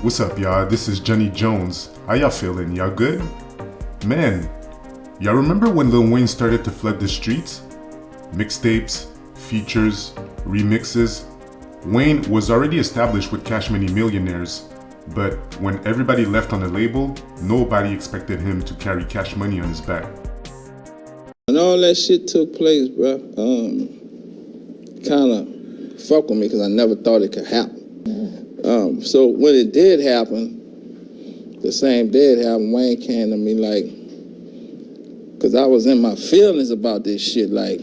What's up, y'all? This is Johnny Jones. How y'all feeling? Y'all good? Man, y'all remember when Lil Wayne started to flood the streets? Mixtapes, features, remixes. Wayne was already established with Cash Money Millionaires, but when everybody left on the label, nobody expected him to carry Cash Money on his back. When all that shit took place, bro, kind of fuck with me because I never thought it could happen. So when it did happen, the same day it happened, Wayne came to me like, because I was in my feelings about this shit, like,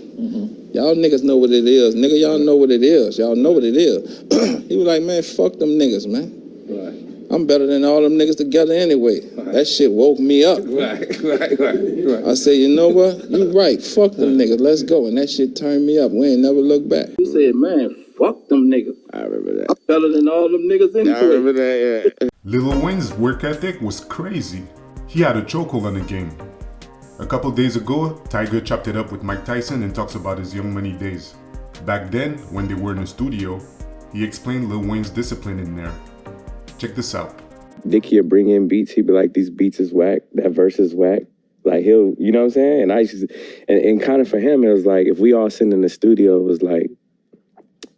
y'all niggas know what it is. Nigga, y'all know what it is. Y'all know what it is. He was like, man, fuck them niggas, man. Right. I'm better than all them niggas together anyway. Right. That shit woke me up. Right. I said, you know what? You right. Fuck them niggas. Let's go. And that shit turned me up. We ain't never looked back. You said, man, fuck them niggas. I remember that. I'm better than all them niggas anyway. I remember that, yeah. Lil Wayne's work ethic was crazy. He had a chokehold on the game. A couple days ago, Tiger chopped it up with Mike Tyson and talks about his Young Money days. Back then, when they were in the studio, he explained Lil Wayne's discipline in there. Check this out. Dickie would bring in beats. He'd be like, these beats is whack. That verse is whack. Like, he'll, you know what I'm saying? And I used to, and kind of for him, it was like, if we all sitting in the studio, it was like,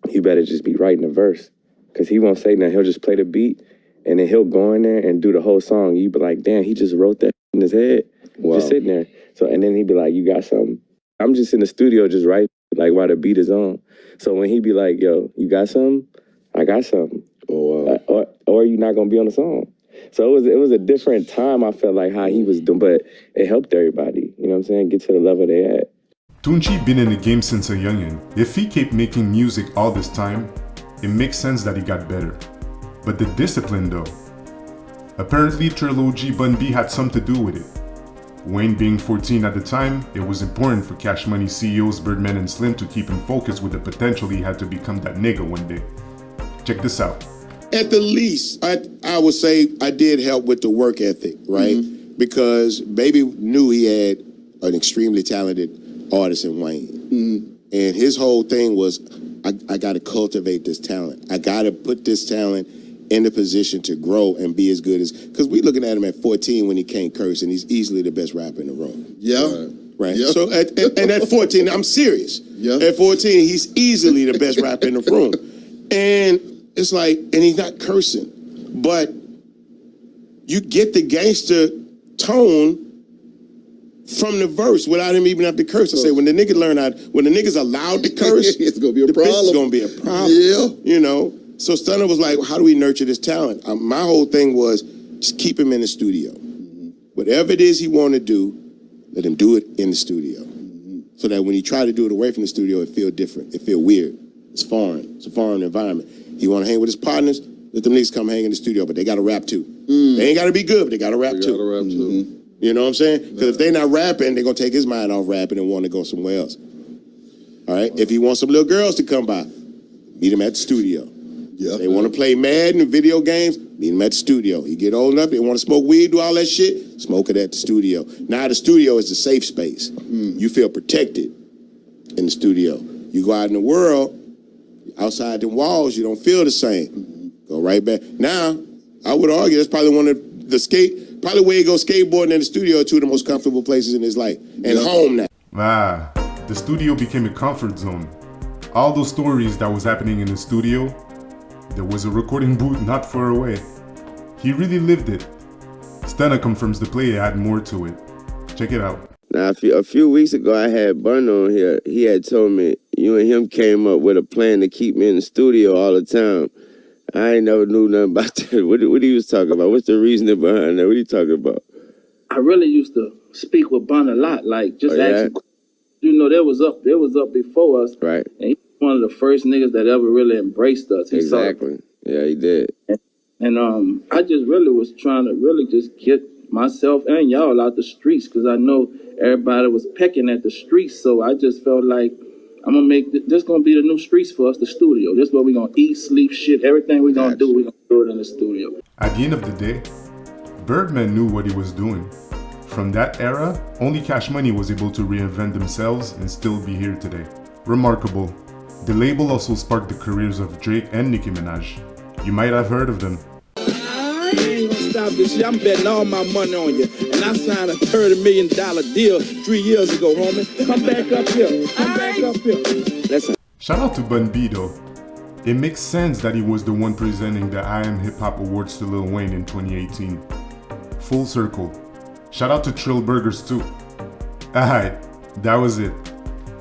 you better just be writing a verse. Because he won't say nothing. He'll just play the beat, and then he'll go in there and do the whole song. You'd be like, damn, he just wrote that in his head. Wow. Just sitting there. So, and then he'd be like, you got something? I'm just in the studio just writing, like, while the beat is on. So when he'd be like, yo, you got something? I got something. Oh, wow. Or you're not going to be on the song. So it was a different time, I felt like, how he was doing, but it helped everybody, you know what I'm saying, get to the level they at. Tunchi been in the game since a youngin'. If he kept making music all this time, it makes sense that he got better. But the discipline though, apparently Trilogy Bun B had something to do with it. Wayne being 14 at the time, it was important for Cash Money CEOs Birdman and Slim to keep him focused with the potential he had to become that nigga one day. Check this out. At the least, I would say I did help with the work ethic, right? Mm-hmm. Because Baby knew he had an extremely talented artist in Wayne. Mm-hmm. And his whole thing was, I got to cultivate this talent. I got to put this talent in a position to grow and be as good as, because we looking at him at 14 when he can't curse, and he's easily the best rapper in the room. Yeah. Right. Yep. So at 14, I'm serious. Yep. At 14, he's easily the best rapper in the room. And it's like, and he's not cursing, but you get the gangster tone from the verse without him even have to curse. I say, when the nigga when the nigga's allowed to curse, it's gonna be a problem. It's gonna be a problem. Yeah. You know? So Stunner was like, how do we nurture this talent? My whole thing was just keep him in the studio. Mm-hmm. Whatever it is he want to do, let him do it in the studio. Mm-hmm. So that when he try to do it away from the studio, it feel different. It feel weird. It's foreign. It's a foreign environment. He want to hang with his partners, let them niggas come hang in the studio, but they got to rap too. Mm. They ain't got to be good, but they got to rap too. Mm-hmm. You know what I'm saying? Because if they not rapping, they're going to take his mind off rapping and want to go somewhere else. All right? If he wants some little girls to come by, meet him at the studio. Yep. They want to play Madden and video games, meet him at the studio. He get old enough, they want to smoke weed, do all that shit, smoke it at the studio. Now the studio is the safe space. Mm. You feel protected in the studio. You go out in the world, outside the walls, you don't feel the same. Mm-hmm. Go right back. Now, I would argue that's probably one of probably where he goes skateboarding in the studio are two of the most comfortable places in his life. And home now. The studio became a comfort zone. All those stories that was happening in the studio, there was a recording booth not far away. He really lived it. Stunner confirms the play had more to it. Check it out. Now, a few weeks ago, I had Bun on here. He had told me you and him came up with a plan to keep me in the studio all the time. I ain't never knew nothing about that. What he was talking about? What's the reasoning behind that? What are you talking about? I really used to speak with Bun a lot, like just asking. You know, they was up before us, right? And he was one of the first niggas that ever really embraced us. Exactly. Yeah, he did. And I just really was trying to really just get myself and y'all out the streets because I know everybody was pecking at the streets. So I just felt like I'm gonna make this gonna be the new streets for us, the studio. This is where we're gonna eat, sleep, shit, everything we're gonna do, we're gonna do it in the studio. At the end of the day, Birdman knew what he was doing. From that era, only Cash Money was able to reinvent themselves and still be here today. Remarkable. The label also sparked the careers of Drake and Nicki Minaj. You might have heard of them. out this year. I'm betting all my money on you. And I signed a $30 million deal 3 years ago, homie. Come back up here. Come back up here. Listen. Shout out to Bun B though. It makes sense that he was the one presenting the I Am Hip Hop Awards to Lil Wayne in 2018. Full circle. Shout out to Trill Burgers too. Alright, that was it.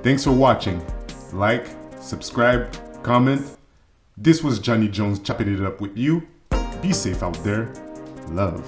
Thanks for watching. Like, subscribe, comment. This was Johnny Jones chopping it up with you. Be safe out there. Love.